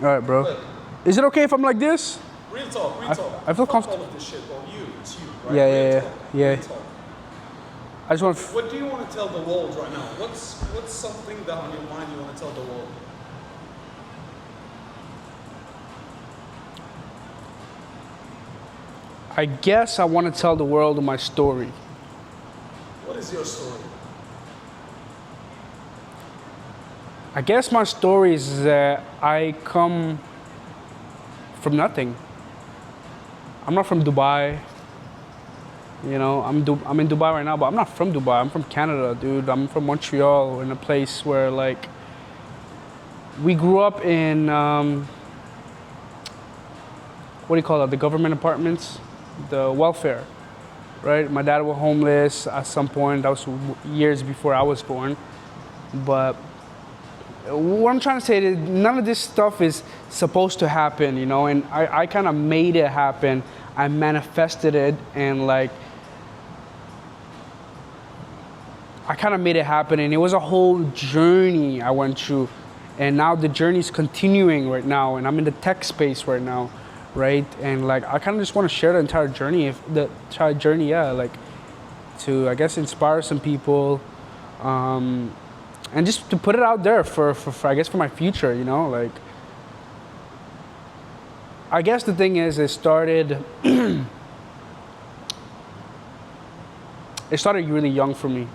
All right, bro. Look, Is it okay if I'm like this? real talk, real talk. I feel Fuck comfortable. all of this shit, bro. It's you, right? Yeah, Real yeah, talk, yeah. real talk. I just want. What do you want to tell the world right now? What's something that on your mind you want to tell the world? I guess I want to tell the world my story. What is your story? I guess my story is that I come from nothing. I'm not from Dubai. You know, I'm in Dubai right now, but I'm not from Dubai. I'm from Canada, dude. I'm from Montreal, in a place where like we grew up in what do you call it? The government apartments, the welfare, right? My dad was homeless at some point. That was years before I was born, but what I'm trying to say is none of this stuff is supposed to happen, you know, and I kind of made it happen. I manifested it, and like, I kind of made it happen, and it was a whole journey I went through, and now the journey is continuing right now, and I'm in the tech space right now, right? And like, I kind of just want to share the entire journey, yeah, like, to, I guess, inspire some people, and just to put it out there for I guess for my future, you know, like, I guess the thing is, it started really young for me.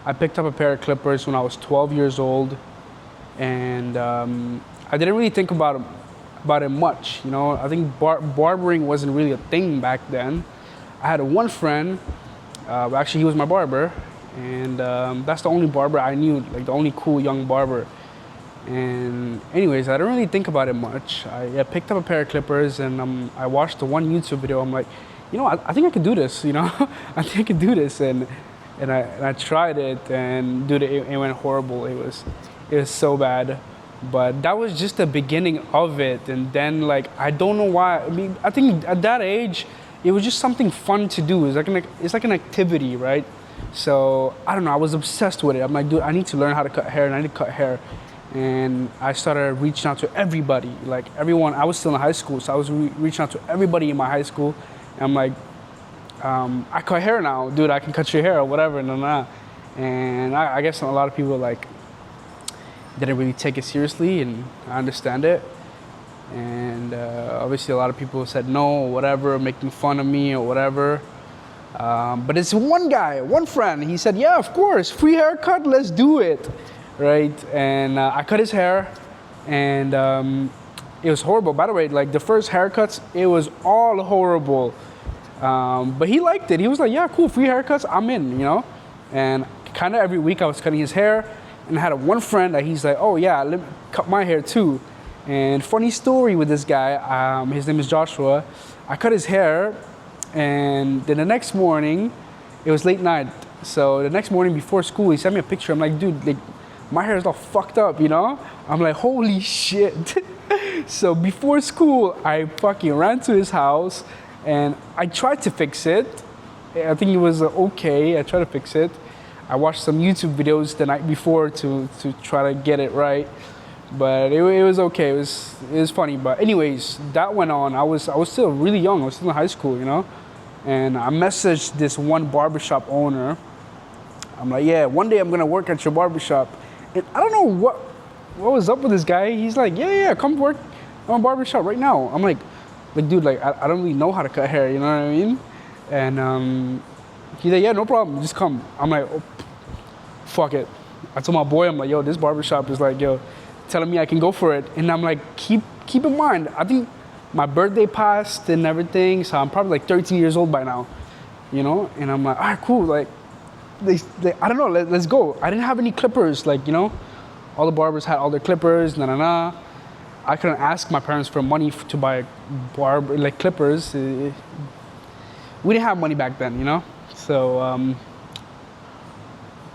I picked up a pair of clippers when I was 12 years old, and I didn't really think about it much, you know. I think barbering wasn't really a thing back then. I had one friend, actually he was my barber, and that's the only barber I knew, like the only cool young barber. And anyways, I didn't really think about it much. I picked up a pair of clippers, and I watched the one YouTube video. I'm like, you know, I think I could do this, you know. I think I could do this, and I tried it, and dude, it went horrible. It was so bad. But that was just the beginning of it, and then like, I don't know why. I mean, I think at that age, it was just something fun to do. It's like an activity, right? So I don't know. I was obsessed with it. I'm like, dude, I need to learn how to cut hair, and I need to cut hair. And I started reaching out to everybody, like everyone. I was still in high school, so I was reaching out to everybody in my high school. And I'm like, I cut hair now, dude. I can cut your hair or whatever, and I guess a lot of people like didn't really take it seriously, and I understand it. And obviously, a lot of people said no, or whatever, making fun of me or whatever. But it's one friend. He said, "Yeah, of course, free haircut. Let's do it." Right, and I cut his hair, and it was horrible. By the way, like the first haircuts, it was all horrible, but he liked it. He was like, yeah, cool, free haircuts, I'm in, you know. And kind of every week I was cutting his hair, and I had one friend that he's like, oh yeah, let me cut my hair too. And funny story with this guy, his name is Joshua. I cut his hair, and then the next morning, it was late night, so the next morning before school, he sent me a picture. I'm like, dude, like, my hair is all fucked up, you know? I'm like, holy shit. So before school, I fucking ran to his house, and I tried to fix it. I think it was okay. I tried to fix it. I watched some YouTube videos the night before to try to get it right, but it was okay. It was funny. But anyways, that went on. I was still really young. I was still in high school, you know? And I messaged this one barbershop owner. I'm like, yeah, one day I'm gonna work at your barbershop. And I don't know what was up with this guy. He's like, yeah, come work at my barbershop right now. I'm like, dude, like, I don't really know how to cut hair, you know what I mean? And he's like, yeah, no problem, just come. I'm like, oh, fuck it. I told my boy, I'm like, yo, this barbershop is like, yo, telling me I can go for it. And I'm like, keep in mind, I think my birthday passed and everything, so I'm probably like 13 years old by now, you know? And I'm like, all right, cool, like, I don't know, let's go. I didn't have any clippers, like, you know, all the barbers had all their clippers, I couldn't ask my parents for money to buy clippers. We didn't have money back then, you know? So,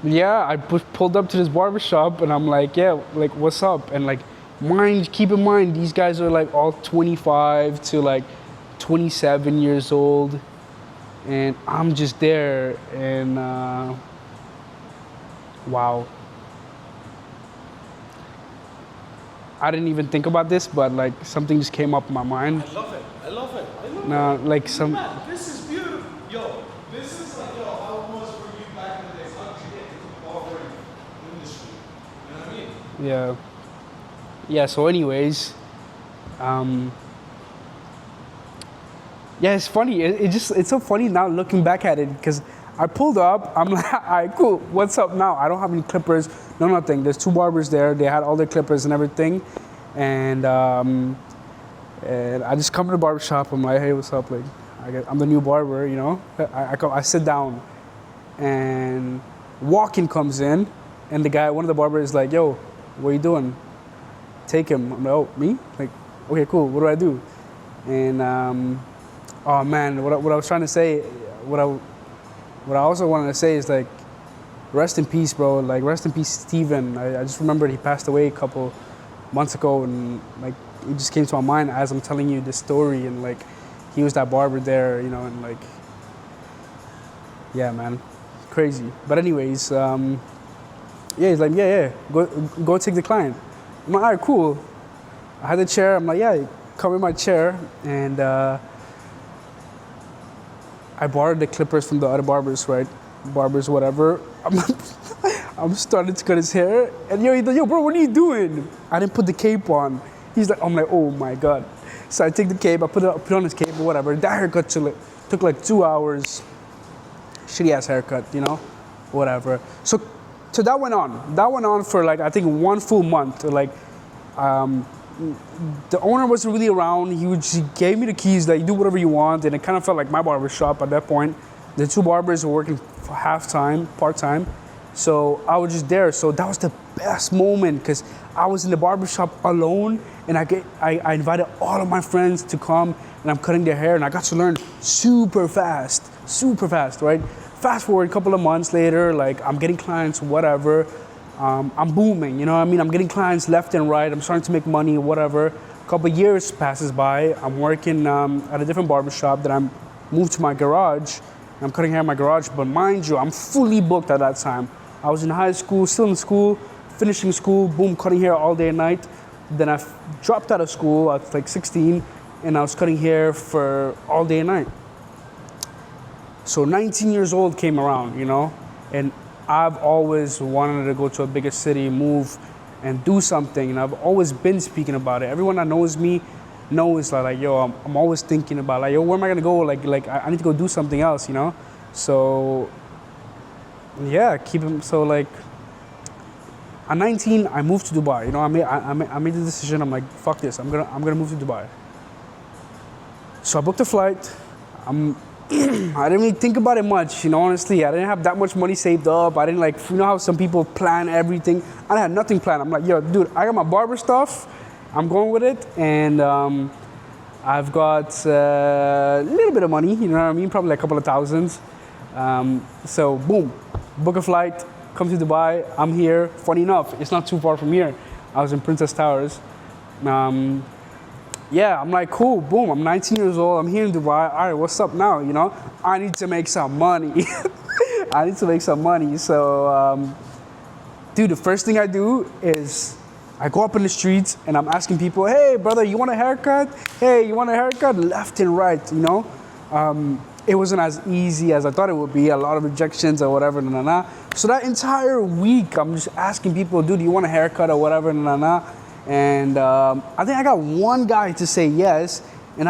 yeah, I pulled up to this barbershop, and I'm like, yeah, like, what's up? And like, keep in mind, these guys are like all 25 to like 27 years old. And I'm just there, and wow. I didn't even think about this, but like something just came up in my mind. I love it. I love it. I love Now, it. like some, Man, this is beautiful. Yo, this is like, yo, how it was for you back in the days. How did you get into the barbering industry? You know what I mean? yeah, yeah. So, anyways, um, yeah, it's funny. It's so funny now looking back at it because I pulled up. I'm like, all right, cool. What's up now? I don't have any clippers. No, nothing. There's two barbers there. They had all their clippers and everything, and I just come to the barbershop. I'm like, hey, what's up? Like, I'm the new barber. You know, I sit down, and walk-in comes in, and the guy, one of the barbers, is like, yo, what are you doing? Take him. I'm like, oh, me? Like, okay, cool. What do I do? And oh man, what I was trying to say, what I also wanted to say is like, rest in peace, bro. Like, rest in peace, Steven. I just remembered he passed away a couple months ago, and like, it just came to my mind as I'm telling you this story, and like, he was that barber there, you know, and like, yeah, man, crazy. But anyways, yeah, he's like, yeah, go take the client. I'm like, all right, cool. I had the chair. I'm like, yeah, come in my chair, and I borrowed the clippers from the other barbers, right? Barbers, whatever. I'm starting to cut his hair, and he's like, yo, bro, what are you doing? I didn't put the cape on. He's like, I'm like, oh my god. So I take the cape, I put on his cape or whatever. That haircut took like 2 hours. Shitty ass haircut, you know, whatever. So that went on. That went on for like I think 1 full month. Like, the owner wasn't really around. He gave me the keys, like, do whatever you want, and it kind of felt like my barbershop at that point. The two barbers were working half-time, part-time, so I was just there. So that was the best moment because I was in the barbershop alone, and I invited all of my friends to come, and I'm cutting their hair, and I got to learn super fast, right? Fast forward a couple of months later, like, I'm getting clients, whatever. I'm booming, you know what I mean? I'm getting clients left and right. I'm starting to make money, whatever. A couple of years passes by. I'm working at a different barbershop that I'm moved to my garage. I'm cutting hair in my garage, but mind you, I'm fully booked at that time. I was in high school, still in school, finishing school, boom, cutting hair all day and night. Then I dropped out of school at like 16, and I was cutting hair for all day and night. So 19 years old came around, you know, and I've always wanted to go to a bigger city, move, and do something. And I've always been speaking about it. Everyone that knows me knows that, like, yo, I'm always thinking about, like, yo, where am I gonna go? Like I need to go do something else, you know? So, yeah, so like, at 19, I moved to Dubai. You know, I made the decision. I'm like, fuck this. I'm gonna move to Dubai. So I booked a flight. I didn't really think about it much, you know, honestly. I didn't have that much money saved up. I didn't, like, you know how some people plan everything? I had nothing planned. I'm like, yo, dude, I got my barber stuff. I'm going with it. And I've got a little bit of money, you know what I mean? Probably like a couple of thousands. So, boom, book a flight, come to Dubai. I'm here. Funny enough, it's not too far from here. I was in Princess Towers. Yeah, I'm like, cool, boom, I'm 19 years old, I'm here in Dubai, all right, what's up now, you know? I need to make some money. I need to make some money. So, dude, the first thing I do is I go up in the streets and I'm asking people, hey, brother, you want a haircut? Hey, you want a haircut? Left and right, you know? It wasn't as easy as I thought it would be, a lot of rejections or whatever, So that entire week, I'm just asking people, dude, you want a haircut or whatever, And I think I got one guy to say yes, and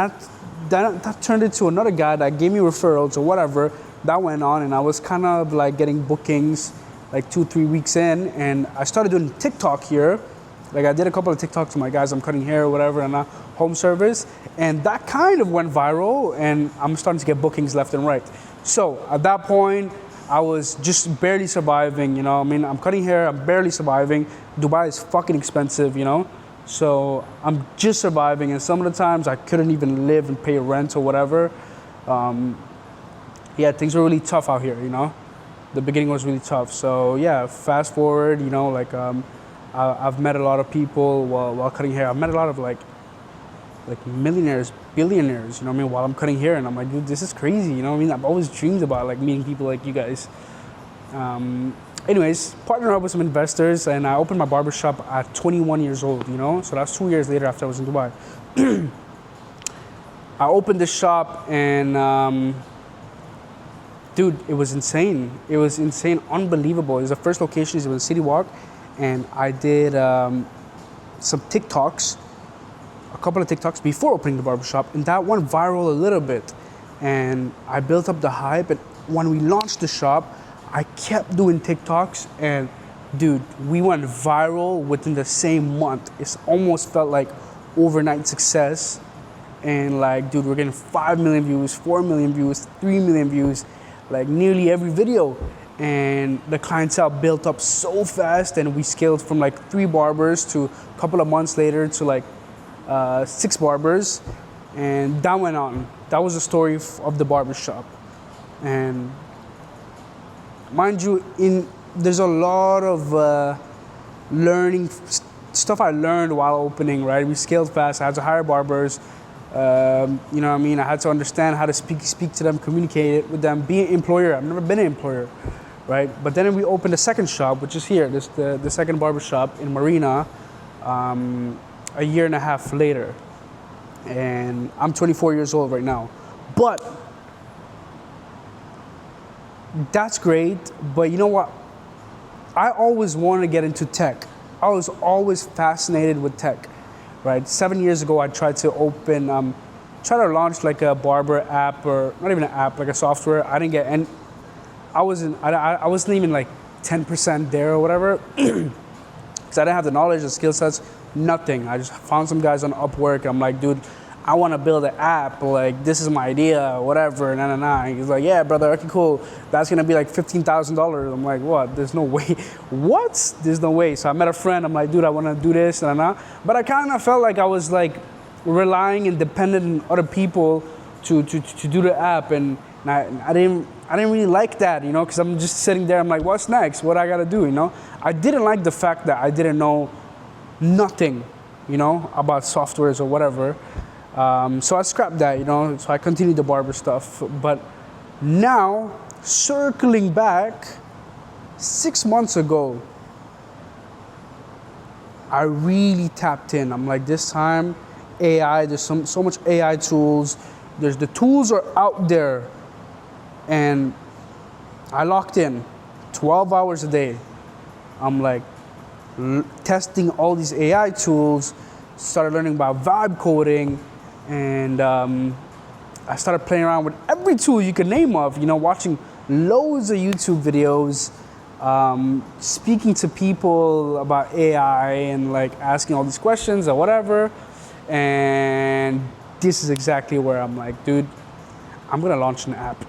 that turned into another guy that gave me referrals or whatever. That went on, and I was kind of like getting bookings like 2-3 weeks in, and I started doing TikTok here. Like, I did a couple of TikToks to my guys, I'm cutting hair or whatever, and home service, and that kind of went viral, and I'm starting to get bookings left and right. So at that point, I was just barely surviving, you know. I mean, I'm cutting hair, I'm barely surviving. Dubai is fucking expensive, you know. So I'm just surviving, and some of the times I couldn't even live and pay rent or whatever. Yeah, things were really tough out here, you know. The beginning was really tough. So yeah, fast forward, you know, like I've met a lot of people while cutting hair. I've met a lot of like millionaires, billionaires, you know what I mean, while I'm cutting hair, and I'm like, dude, this is crazy, you know what I mean? I've always dreamed about like meeting people like you guys. Anyways, partnered up with some investors, and I opened my barbershop at 21 years old, you know? So that's 2 years later after I was in Dubai. I opened this shop, and dude, it was insane. It was insane, unbelievable. It was the first location, it was City Walk, and I did some TikToks, a couple of TikToks before opening the barbershop, and that went viral a little bit. And I built up the hype, and when we launched the shop, I kept doing TikToks, and dude, we went viral within the same month. It almost felt like overnight success. And like, dude, we're getting 5 million views, 4 million views, 3 million views, like nearly every video. And the clientele built up so fast, and we scaled from like 3 barbers to a couple of months later to like 6 barbers. And that went on. That was the story of the barbershop. And mind you, there's a lot of learning stuff I learned while opening, right? We scaled fast. I had to hire barbers. You know what I mean? I had to understand how to speak to them, communicate with them, be an employer. I've never been an employer, right? But then we opened a second shop, which is here, the second barbershop in Marina, a year and a half later. And I'm 24 years old right now. But that's great, but you know what? I always wanted to get into tech. I was always fascinated with tech, right? 7 years ago, I tried to try to launch like a barber app, or not even an app, like a software. I didn't get, and I wasn't even like 10% there or whatever, because I didn't have the knowledge, the skill sets, nothing. I just found some guys on Upwork. I'm like, dude, I want to build an app, like this is my idea, whatever, nah. He's like, yeah, brother, okay, cool. That's gonna be like $15,000. I'm like, what? There's no way. What? There's no way. So I met a friend. I'm like, dude, I want to do this, nah. But I kind of felt like I was like relying and dependent on other people to do the app, and I didn't really like that, you know, because I'm just sitting there. I'm like, what's next? What I gotta do, you know? I didn't like the fact that I didn't know nothing, you know, about softwares or whatever. So I scrapped that, you know, so I continued the barber stuff. But now, circling back, 6 months ago, I really tapped in. I'm like, this time, AI, there's so much AI tools. The tools are out there. And I locked in 12 hours a day. I'm like, testing all these AI tools, started learning about vibe coding, and I started playing around with every tool you can name of, you know, watching loads of YouTube videos, speaking to people about AI and like asking all these questions or whatever. And this is exactly where I'm like, dude, I'm gonna launch an app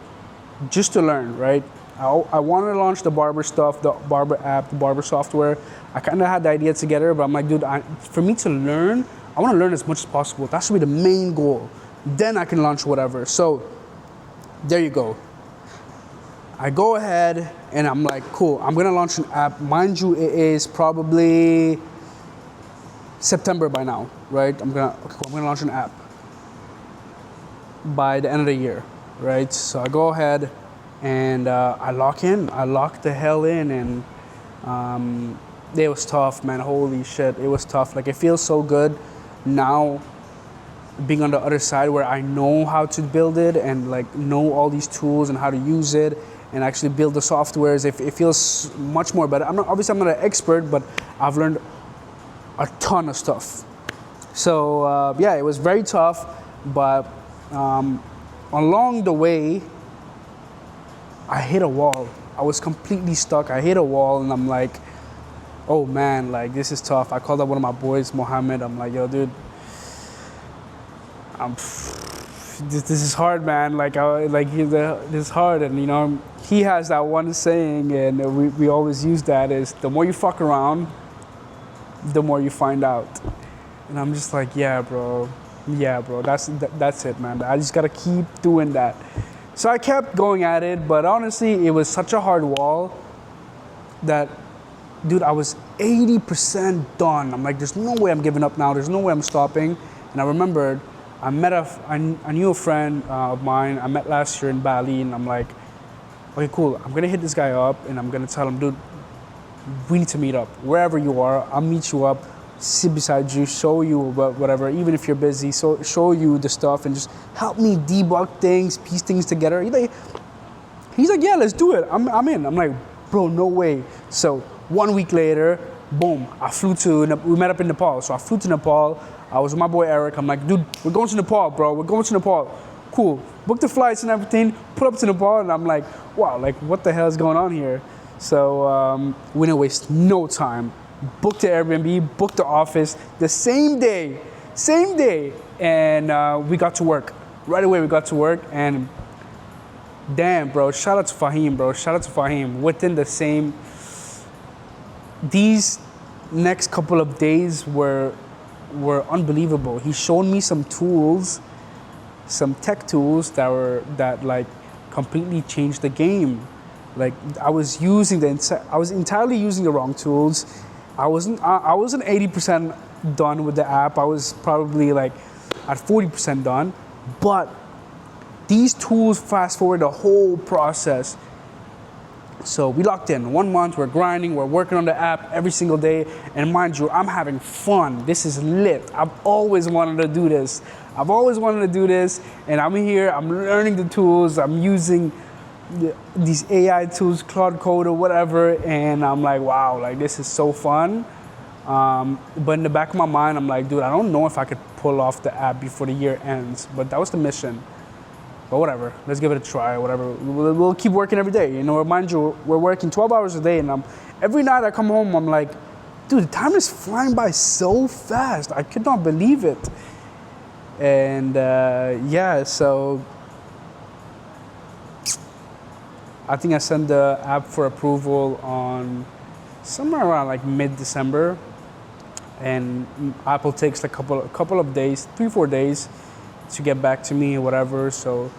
just to learn, right? I wanted to launch the barber stuff, the barber app, the barber software. I kind of had the idea together, but I'm like, dude, for me to learn, I want to learn as much as possible. That should be the main goal. Then I can launch whatever. So there you go. I go ahead and I'm like, cool, I'm gonna launch an app. Mind you, it is probably September by now, right? I'm gonna launch an app by the end of the year, right? So I go ahead and I lock the hell in, and it was tough, man. Holy shit, it was tough. Like, it feels so good now being on the other side where I know how to build it and like know all these tools and how to use it and actually build the softwares. It feels much more better. I'm not an expert, but I've learned a ton of stuff. So yeah, it was very tough, but along the way, I hit a wall. I was completely stuck. I hit a wall, and I'm like, oh man, like this is tough. I called up one of my boys, Mohammed. I'm like, yo, dude, this is hard, man. This is hard, and you know, he has that one saying, and we always use that, is the more you fuck around, the more you find out. And I'm just like, yeah, bro, that's it, man. I just gotta keep doing that. So I kept going at it, but honestly, it was such a hard wall that, dude, I was 80% done. I'm like, there's no way I'm giving up now. There's no way I'm stopping. And I remembered, I knew a friend of mine. I met last year in Bali, and I'm like, okay, cool. I'm gonna hit this guy up, and I'm gonna tell him, dude, we need to meet up. Wherever you are, I'll meet you up, sit beside you, show you whatever, even if you're busy, so show you the stuff and just help me debug things, piece things together. He's like, yeah, let's do it. I'm in. I'm like, bro, no way. So 1 week later, boom, we met up in Nepal. So I flew to Nepal. I was with my boy Eric. I'm like, dude, we're going to Nepal, bro. We're going to Nepal. Cool. Booked the flights and everything, put up to Nepal, and I'm like, wow, like what the hell is going on here? So we didn't waste no time. Booked the Airbnb, booked the office the same day, and we got to work. Right away we got to work, and damn, bro, shout out to Fahim. These next couple of days were unbelievable. He showed me some tools, some tech tools that like completely changed the game. Like I was entirely using the wrong tools. I wasn't 80% done with the app. I was probably like at 40% done, but these tools fast forward the whole process. So we locked in 1 month, we're grinding, we're working on the app every single day. And mind you, I'm having fun. This is lit. I've always wanted to do this. And I'm here, I'm learning the tools, I'm using these AI tools, Claude Code or whatever. And I'm like, wow, like this is so fun. But in the back of my mind, I'm like, dude, I don't know if I could pull off the app before the year ends. But that was the mission. But whatever, let's give it a try, whatever. We'll keep working every day. You know, mind you, we're working 12 hours a day, and every night I come home, I'm like, dude, the time is flying by so fast. I could not believe it. And yeah, so I think I sent the app for approval on somewhere around like mid-December. And Apple takes like a couple of days, 3-4 days, to get back to me or whatever. So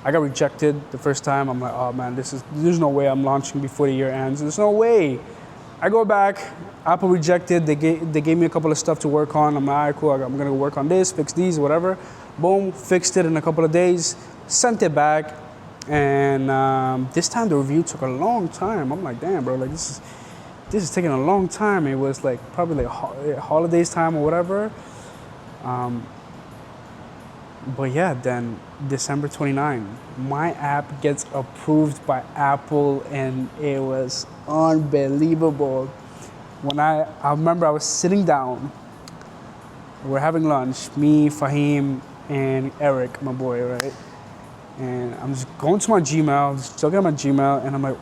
I got rejected the first time. I'm like, oh man, there's no way I'm launching before the year ends. There's no way. I go back, Apple rejected. They gave me a couple of stuff to work on. I'm like, all right, cool. I'm gonna work on this, fix these, whatever. Boom, fixed it in a couple of days, sent it back, and this time the review took a long time. I'm like, damn, bro, like this is taking a long time. It was like probably like holidays time or whatever. But yeah, then December 29, my app gets approved by Apple, and it was unbelievable. When I remember I was sitting down, we're having lunch, me, Fahim, and Eric, my boy, right? And I'm just going to my Gmail, just looking at my Gmail, and I'm like,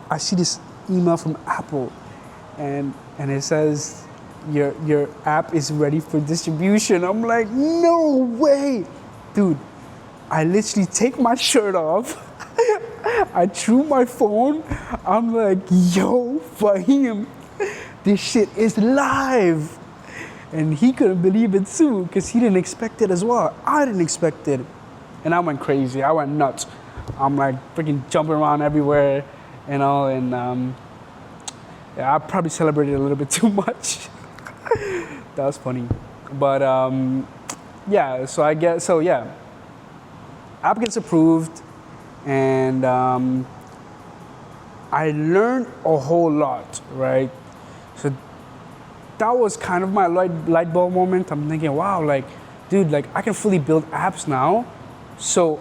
I see this email from Apple, and it says, your app is ready for distribution. I'm like, no way. Dude, I literally take my shirt off. I threw my phone. I'm like, yo, Fahim, this shit is live. And he couldn't believe it too, because he didn't expect it as well. I didn't expect it. And I went crazy. I went nuts. I'm like freaking jumping around everywhere, you know, and yeah, I probably celebrated a little bit too much. That was funny. But yeah, app gets approved, and I learned a whole lot, right? So that was kind of my light bulb moment. I'm thinking, wow, like, dude, like I can fully build apps now. So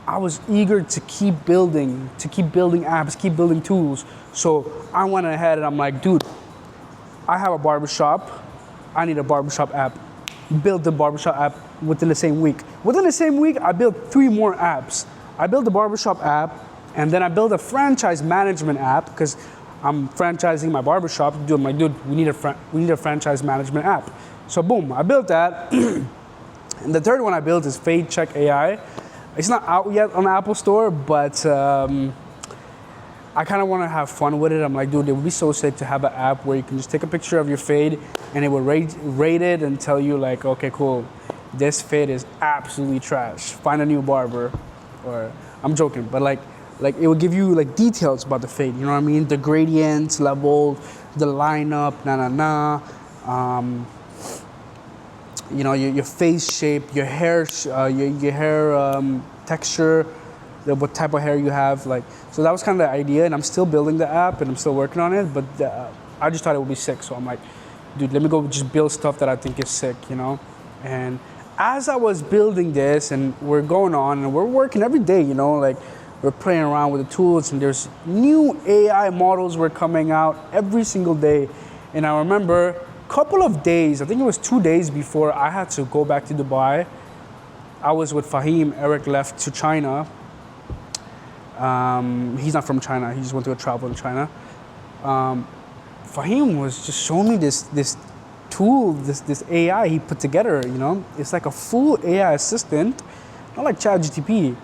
I was eager to keep building apps, keep building tools. So I went ahead and I'm like, dude, I have a barbershop. I need a barbershop app. Built the barbershop app within the same week. Within the same week, I built 3 more apps. I built the barbershop app, and then I built a franchise management app because I'm franchising my barbershop. I'm like, dude, we need a franchise management app. So boom, I built that. And the third one I built is Fade Check AI. It's not out yet on the Apple Store, but I kind of want to have fun with it. I'm like, dude, it would be so sick to have an app where you can just take a picture of your fade and it will rate it and tell you like, okay, cool, this fade is absolutely trash. Find a new barber. Or I'm joking, but like it will give you like details about the fade. You know what I mean? The gradients, level, the lineup, you know, your face shape, your hair, texture, what type of hair you have. Like, so that was kind of the idea, and I'm still building the app and I'm still working on it. But I just thought it would be sick, so I'm like, dude, let me go just build stuff that I think is sick, you know. And as I was building this, and we're going on, and we're working every day, you know, like we're playing around with the tools, and there's new AI models were coming out every single day. And I remember a couple of days, I think it was 2 days before I had to go back to Dubai, I was with Fahim. Eric left to China. He's not from China. He just went to a travel in China. Fahim was just showing me this tool, this AI he put together. You know, it's like a full AI assistant, not like ChatGPT,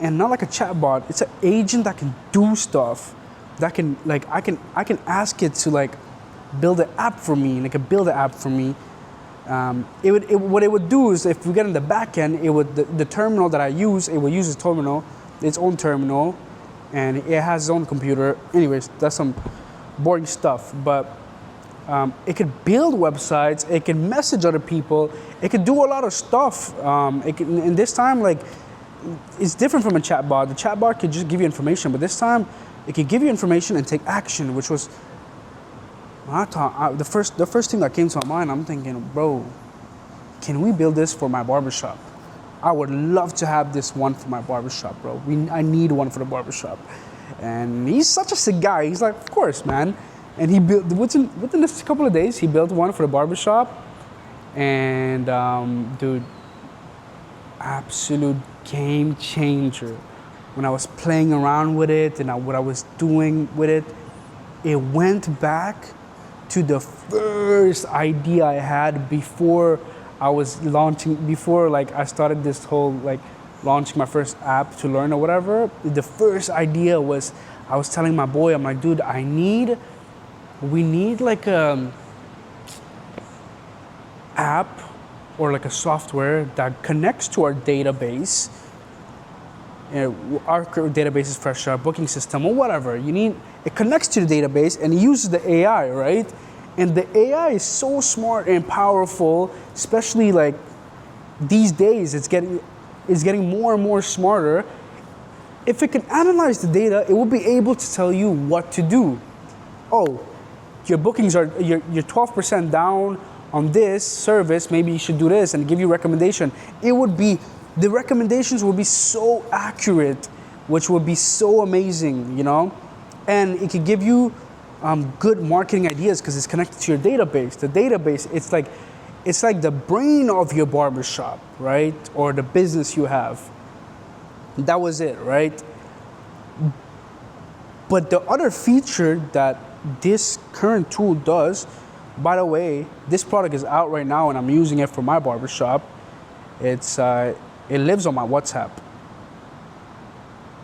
and not like a chatbot. It's an agent that can do stuff. That can, like, I can ask it to like build an app for me, and it can build an app for me. What it would do is, if we get in the back end, it would the terminal that I use, it would use its own terminal, and it has its own computer. Anyways, that's some boring stuff. But it could build websites, it can message other people, it could do a lot of stuff. And this time, like, it's different from a chatbot. The chatbot could just give you information, but this time it could give you information and take action, which was the first thing that came to my mind. I'm thinking, bro, can we build this for my barbershop? I would love to have this one for my barbershop, bro. I need one for the barbershop. And he's such a sick guy. He's like, of course, man. And he built, within this couple of days, he built one for the barbershop. And dude, absolute game changer. When I was playing around with it and what I was doing with it, it went back to the first idea I had before I was launching, before like I started this whole like launching my first app to learn or whatever. The first idea was, I was telling my boy, I'm like, dude, we need like a app or like a software that connects to our database. Our database is fresh, our booking system or whatever. It connects to the database and it uses the AI, right? And the AI is so smart and powerful, especially like these days, it's getting more and more smarter. If it can analyze the data, it will be able to tell you what to do. Oh, your bookings are, you're 12% down on this service, maybe you should do this, and give you recommendation. The recommendations will be so accurate, which would be so amazing, you know? And it could give you good marketing ideas because it's connected to your database. The database, it's like the brain of your barbershop, right? Or the business you have. That was it, right? But the other feature that this current tool does, by the way, this product is out right now and I'm using it for my barbershop. It lives on my WhatsApp.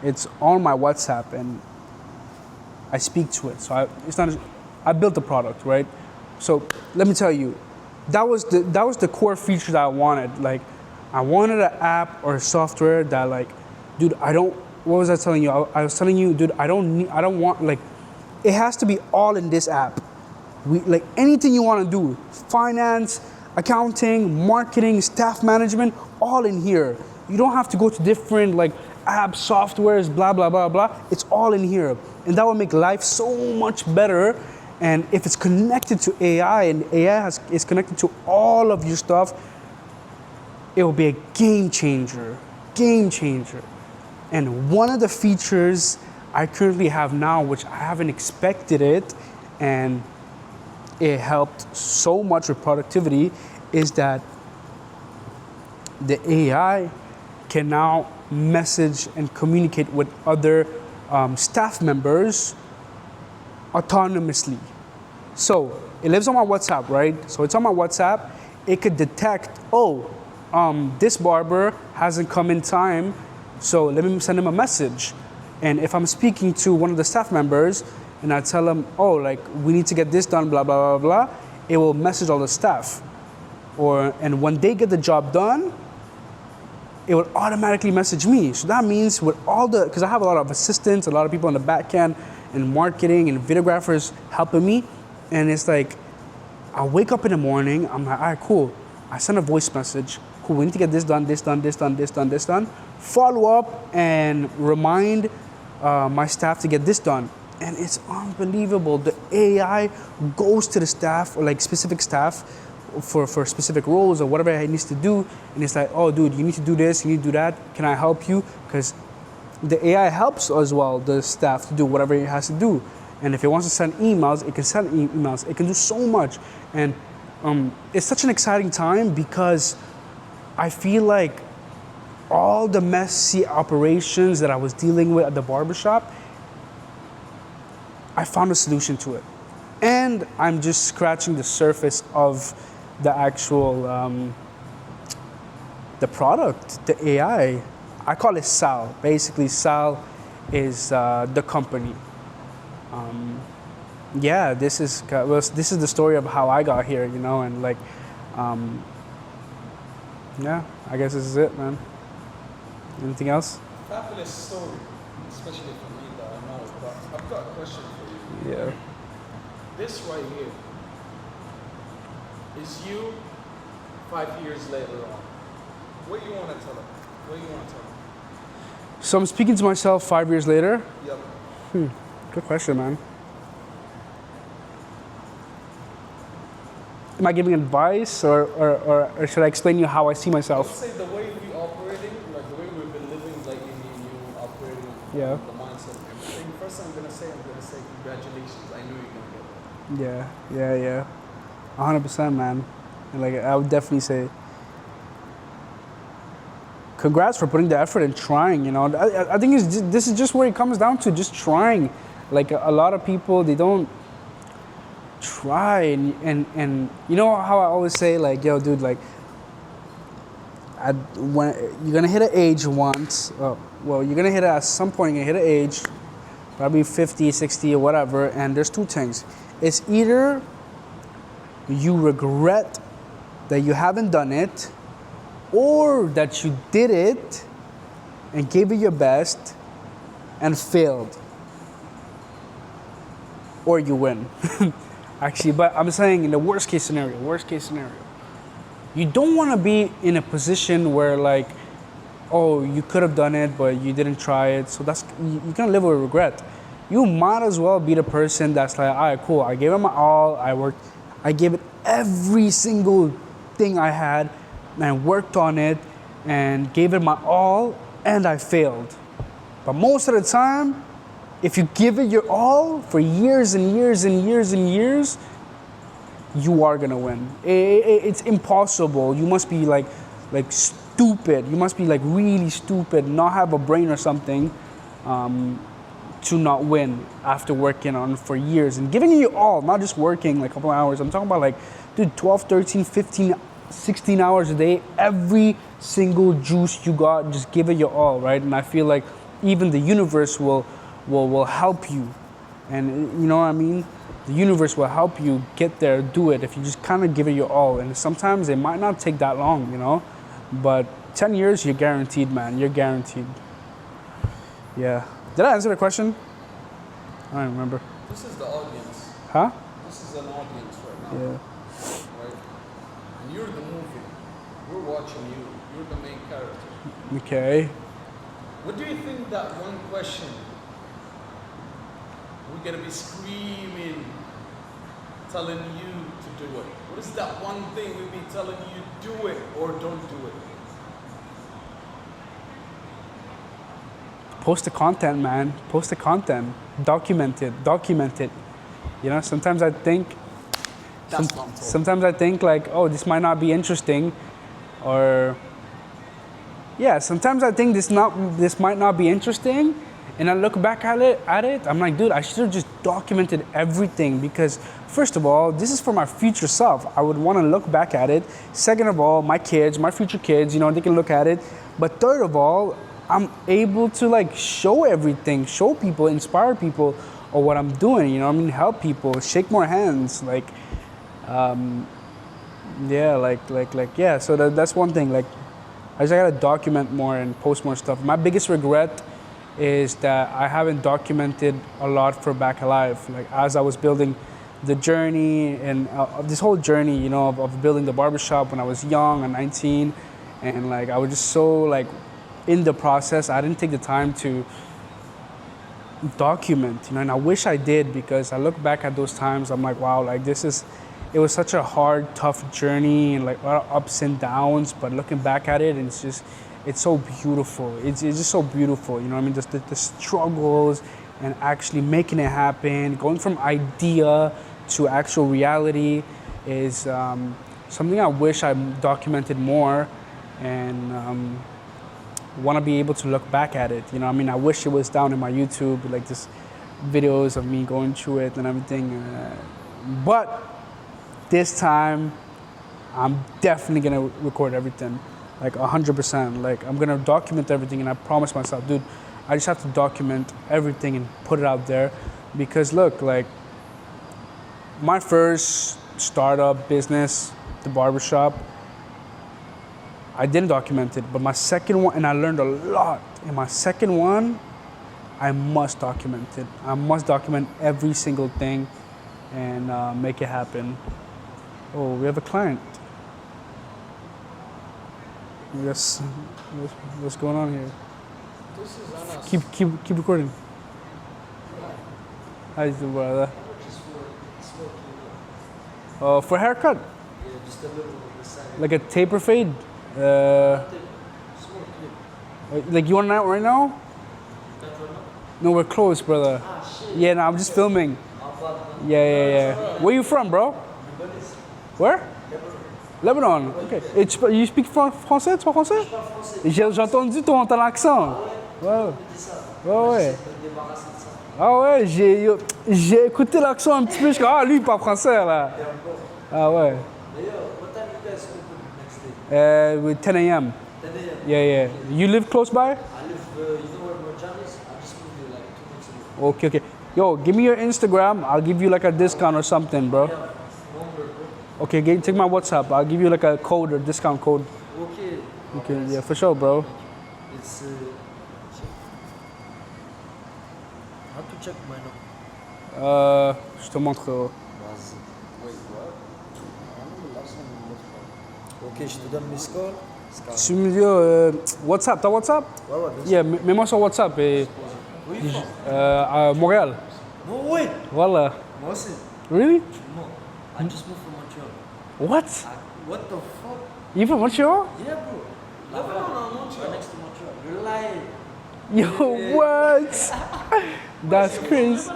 It's on my WhatsApp and I speak to it. So I built the product, right? So let me tell you, that was the core feature that I wanted. Like, I wanted an app or a software that, like, dude, what was I telling you? I was telling you, dude, I don't want, like, it has to be all in this app. Like, anything you want to do, finance, accounting, marketing, staff management, all in here. You don't have to go to different, like, apps, softwares, blah, blah, blah, blah. It's all in here. And that will make life so much better. And if it's connected to AI and AI is connected to all of your stuff, it will be a game changer. And one of the features I currently have now, which I haven't expected it, and it helped so much with productivity, is that the AI can now message and communicate with other staff members autonomously. So it lives on my WhatsApp, right? So it's on my WhatsApp. It could detect, this barber hasn't come in time, so let me send him a message. And if I'm speaking to one of the staff members and I tell them, we need to get this done, blah, blah, blah, blah, it will message all the staff. And when they get the job done, it will automatically message me. So that means because I have a lot of assistants, a lot of people on the back end and marketing and videographers helping me. And it's like, I wake up in the morning, I'm like, all right, cool. I send a voice message. cool, we need to get this done, this done, this done, this done, this done. Follow up and remind my staff to get this done. And it's unbelievable. The AI goes to the staff, or like specific staff for specific roles or whatever it needs to do. And it's like, oh, dude, you need to do this, you need to do that. Can I help you? Because the AI helps as well the staff to do whatever it has to do. And if it wants to send emails, it can send emails. It can do so much. And it's such an exciting time because I feel like all the messy operations that I was dealing with at the barbershop, I found a solution to it. And I'm just scratching the surface of the actual, the product, the AI. I call it Sal. Basically, Sal is the company. Yeah, this is the story of how I got here, you know, and like, yeah, I guess this is it, man. Anything else? Fabulous story, especially for me that I know. But I've got a question for you. Yeah. This right here is you 5 years later on. What do you want to tell them? What do you want to tell them? So I'm speaking to myself 5 years later. Yep. Good question, man. Am I giving advice, or should I explain to you how I see I would myself? say the way we operating, like the way we've been living, like in you operating, Yeah. the mindset and everything. First I'm gonna say congratulations. I knew you're gonna get it. Yeah. 100%, man. And like, I would definitely say, congrats for putting the effort and trying, you know. I think this is just where it comes down to, just trying. Like a lot of people, they don't try, and you know how I always say, like, yo, dude, like, when you're gonna hit an age once, well, you're gonna hit it at some point, you're gonna hit an age, probably 50, 60 or whatever, and there's two things. It's either you regret that you haven't done it, or that you did it and gave it your best and failed, or you win. Actually, but I'm saying in the worst case scenario, you don't want to be in a position where, like, oh, you could have done it, but you didn't try it. So you're gonna live with regret. You might as well be the person that's like, all right, cool, I gave it my all, I gave it every single thing I had, and I worked on it, and gave it my all, and I failed. But most of the time, if you give it your all for years and years and years and years, you are gonna win. It's impossible. You must be like stupid. You must be like really stupid, not have a brain or something, to not win after working on it for years and giving it your all, not just working like a couple of hours. I'm talking about like, dude, 12, 13, 15, 16 hours a day, every single juice you got, just give it your all, right? And I feel like even the universe will help you. And you know what I mean? The universe will help you get there, do it, if you just kind of give it your all. And sometimes it might not take that long, you know? But 10 years, you're guaranteed, man. You're guaranteed. Yeah. Did I answer the question? I don't remember. This is the audience. Huh? This is an audience right now. Yeah. Right? And you're the movie. We're watching you. You're the main character. Okay. What do you think that one question we're gonna be screaming, telling you to do it? What is that one thing we'll be telling you do it or don't do it? Post the content, man. Post the content. Document it. You know, sometimes I think sometimes I think like, oh, this might not be interesting, or yeah, sometimes I think this might not be interesting, and I look back at it, I'm like, dude, I should have just documented everything, because first of all, this is for my future self. I would want to look back at it. Second of all, my kids, my future kids, you know, they can look at it. But third of all, I'm able to like show everything, show people, inspire people of what I'm doing, you know what I mean? Help people, shake more hands, like, yeah, so that's one thing. Like, I just gotta document more and post more stuff. My biggest regret is that I haven't documented a lot for Back Alive. Like, as I was building the journey and this whole journey, you know, of building the barbershop when I was young, at 19, and like I was just so like in the process. I didn't take the time to document, you know, and I wish I did, because I look back at those times, I'm like, wow, like it was such a hard, tough journey, and like a lot of ups and downs, but looking back at it, it's so beautiful. It's just so beautiful, you know what I mean? Just the struggles and actually making it happen, going from idea to actual reality is something I wish I documented more, and want to be able to look back at it. You know, I mean, I wish it was down in my YouTube, like just videos of me going through it and everything. But this time, I'm definitely gonna record everything, like 100%. Like I'm gonna document everything, and I promise myself, dude, I just have to document everything and put it out there, because look, like my first startup business, the barbershop, I didn't document it, but my second one, and I learned a lot. In my second one, I must document it. I must document every single thing and make it happen. Oh, we have a client. Yes, what's going on here? This is Anas. Keep recording. How you doing, brother? Just for smoking. For haircut, Yeah, just a little on the side. like a taper fade. Smoke Like you want it out right now? That one? No, we're close, brother. Ah, shit. Yeah, no, I'm just filming. Lebanese. Yeah. Where you from, bro? Where? Lebanon. Okay. Et you speak français? Tu parles français? J'ai entendu ton accent. Ouais. Ouais. Ah ouais, j'ai écouté l'accent un petit peu. Je suis comme, ah, lui, il parle français, là. Ah ouais. What time you guys open next day? With 10 a.m. 10 a.m. Yeah. You live close by? I live, you know where Marjan is? I just moved here like 2 months ago. Okay. Yo, give me your Instagram. I'll give you like a discount or something, bro. Yeah, number, bro. Okay, take my WhatsApp. I'll give you like a code or discount code. Okay. Okay, yeah, for sure, bro. It's, how to check my number? Je te montre. Wait, what? Ok, je te donne mes scores. Tu me dis WhatsApp, t'as WhatsApp? Ouais, bien sûr. Yeah, mets-moi sur WhatsApp et à Montréal. No way! Voilà. Moi aussi. Really? No. I just moved from Montreal. What? What the fuck? You from Montreal? Yeah, bro. Lebanon, Montreal. Next to Montreal. You're lying. Yo, what? That's crazy.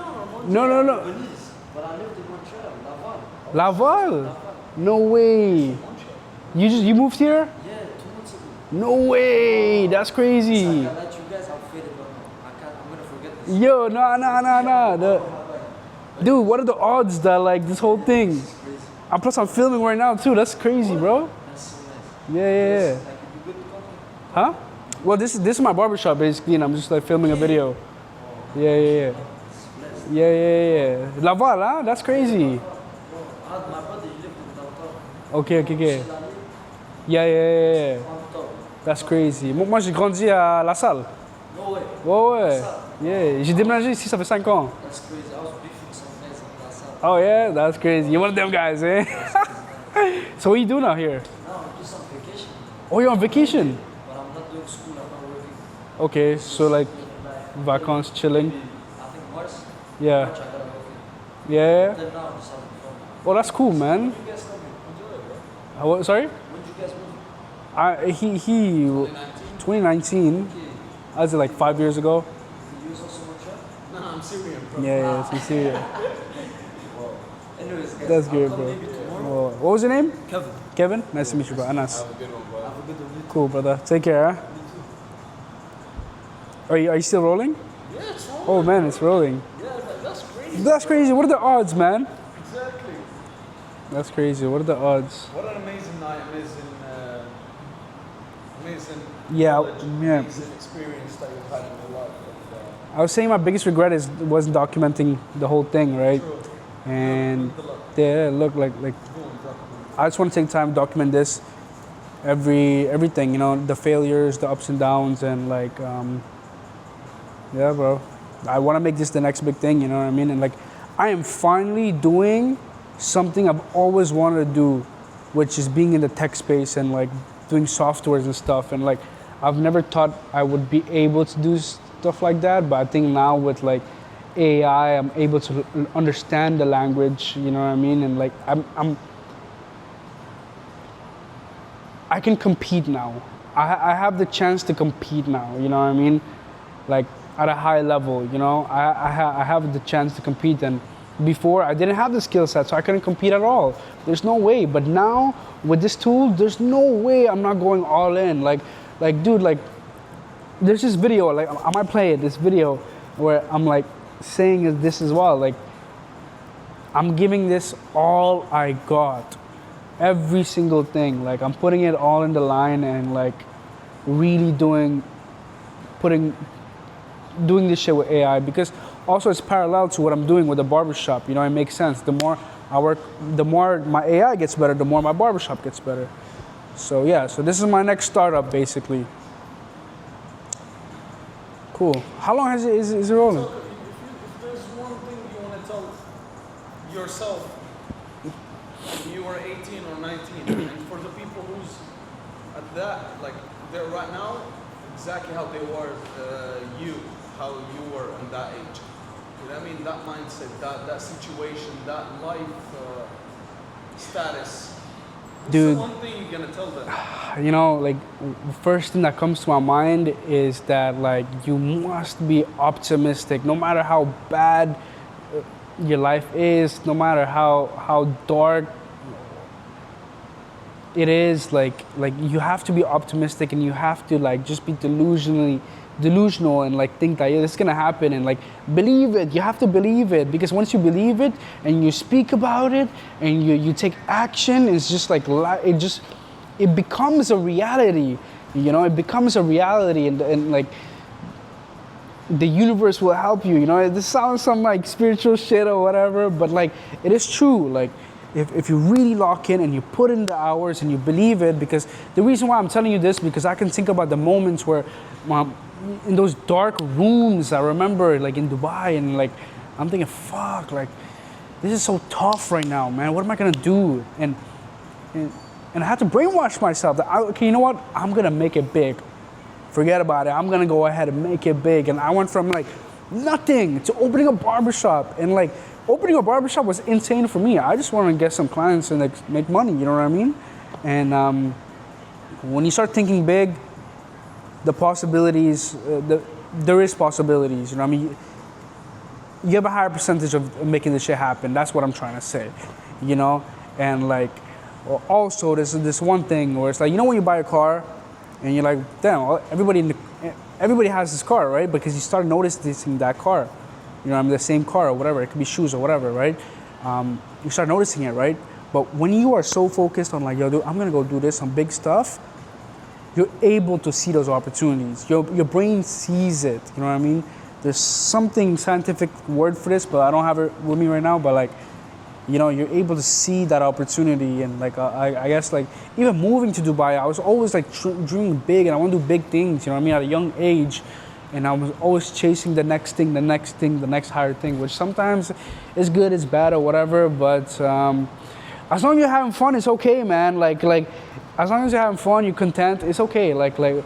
No. Lebanese. But I lived in Montreal, Laval. Laval? No way. You moved here? Yeah, 2 months ago. No way. That's crazy. I can let you guys outfit it, but no. I'm gonna forget this. Yo, no. Dude, what are the odds that like this whole thing? It's crazy. And plus, I'm filming right now too. That's crazy, bro. That's so nice. Yeah. Like, you good to come? Huh? Well, this is my barbershop basically, and I'm just like filming a video. Yeah. Laval, huh? That's crazy. My brother, he lived in downtown. Okay. Yeah. On top. That's crazy. Moi, j'ai grandi à La Salle. No way. Ouais. Yeah. J'ai déménagé ici, ça fait 5 ans. That's crazy. I was beefing some guys in Lasalle. Oh yeah, that's crazy. You're one of them guys, eh? So what you doing out here? Now I'm just on vacation, Oh, you're on vacation. but I'm not doing school. I'm not working. Okay, so like Like, vacances, chilling. I think March. Yeah. March I gotta work. Yeah. Then now I'm just having fun. Oh, that's cool, man. When you guys come here? What, sorry? When did you guys move? He 2019. I was like 5 years ago. Did you also Montreal? Nah, I'm Syrian, bro. Yeah, it's in Syria. Anyways, guys, That's I'll good, come bro. maybe tomorrow. Oh, what was your name? Kevin, Kevin? Nice to meet you, bro. Anas. Have a good one, bro. have a good one. Cool, brother. Take care, huh? Are you still rolling? Yeah, it's wrong. Oh man, it's rolling. Yeah, that's crazy. That's crazy. What are the odds, man? Exactly. That's crazy. What are the odds? What an amazing night, amazing Yeah, knowledge, yeah. amazing experience that you've had in your life. And, I was saying my biggest regret wasn't documenting the whole thing, right? true. And Good luck. yeah, look, like Go on, document. I just want to take time to document this, everything, you know, the failures, the ups and downs, and like, yeah, bro. I want to make this the next big thing, you know what I mean? And like, I am finally doing something I've always wanted to do, which is being in the tech space and like doing softwares and stuff, and like I've never thought I would be able to do stuff like that, but I think now with like AI, I'm able to understand the language, you know what I mean, and like I can compete now. I have the chance to compete now, you know what I mean, like at a high level, you know, I have the chance to compete, and before I didn't have the skill set, so I couldn't compete at all. There's no way, but now with this tool, there's no way I'm not going all in. Like dude, like there's this video, like I might play it, this video where I'm like saying this as well, like I'm giving this all I got, every single thing, like I'm putting it all in the line and like really doing this shit with AI, because also it's parallel to what I'm doing with the barbershop, you know, it makes sense. The more I work, the more my AI gets better, the more my barbershop gets better. So yeah, so this is my next startup basically. Cool. How long is it rolling? So if there's one thing you want to tell yourself when you were 18 or 19, and for the people who's at that, like they're right now, exactly how they were, how you were in that age. You know what I mean? That mindset, that situation, that life status. What's Dude, the one thing you're gonna tell them? you know, like the first thing that comes to my mind is that like you must be optimistic, no matter how bad your life is, no matter how dark it is, like you have to be optimistic, and you have to like just be delusional and like think that yeah, this is gonna happen, and like believe it. You have to believe it, because once you believe it and you speak about it and you take action, it's just like it becomes a reality. You know, it becomes a reality, and like the universe will help you. You know, this sounds some like spiritual shit or whatever, but like it is true. Like if you really lock in and you put in the hours and you believe it, because the reason why I'm telling you this, because I can think about the moments where in those dark rooms, I remember like in Dubai, and like I'm thinking, fuck, like this is so tough right now, man. What am I gonna do? And I had to brainwash myself that okay, you know what? I'm gonna make it big. Forget about it. I'm gonna go ahead and make it big. And I went from like nothing to opening a barbershop, and like opening a barbershop was insane for me. I just wanted to get some clients and like make money, you know what I mean? And when you start thinking big, the possibilities, there is possibilities, you know what I mean? You have a higher percentage of making this shit happen. That's what I'm trying to say, you know? And like, also there's this one thing where it's like, you know when you buy a car and you're like, damn, everybody has this car, right? Because you start noticing that car. You know, I mean, the same car or whatever, it could be shoes or whatever, right? You start noticing it, right? But when you are so focused on like, yo, dude, I'm gonna go do this, some big stuff, you're able to see those opportunities. Your brain sees it, you know what I mean? There's something scientific word for this, but I don't have it with me right now, but like, you know, you're able to see that opportunity. And like, I guess like, even moving to Dubai, I was always like dreaming big, and I want to do big things, you know what I mean, at a young age. And I was always chasing the next thing, the next higher thing, which sometimes is good, it's bad or whatever. But as long as you're having fun, it's okay, man. Like as long as you're having fun, you're content, it's okay. Like I'm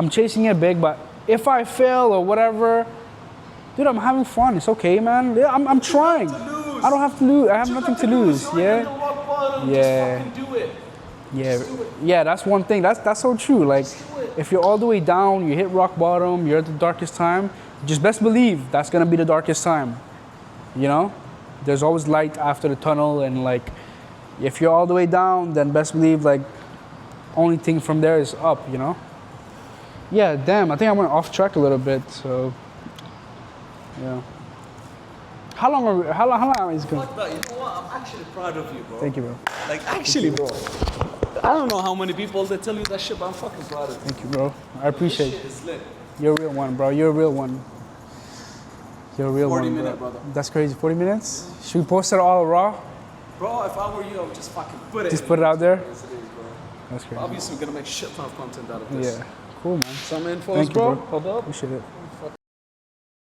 chasing it big, but if I fail or whatever, dude, I'm having fun. It's okay, man. Yeah, I'm trying. I don't have to lose. I have nothing to lose. Yeah. Yeah. Just fucking do it. Yeah, that's one thing. That's so true. Like, if you're all the way down, you hit rock bottom, you're at the darkest time, just best believe that's gonna be the darkest time. You know? There's always light after the tunnel, and like, if you're all the way down, then best believe like, only thing from there is up, you know? Yeah, damn, I think I went off track a little bit, so, yeah. How long is it going? Fuck that, you know what? I'm actually proud of you, bro. Thank you, bro. Like, actually, bro. I don't know how many people they tell you that shit, but I'm fucking proud of you. Thank you, bro. I appreciate This it. shit is lit. You're a real one, bro. You're a real one. You're a real 40 one, minute, bro. brother. That's crazy. 40 minutes? Should we post it all raw? Bro, if I were you, I would just fucking put it. Just put it out there? Yes, it is, bro. That's crazy. Obviously, we're gonna make shit ton of content out of this. Yeah. Cool, man. Some infos, Thank you, bro. bro. Hold up. Appreciate it.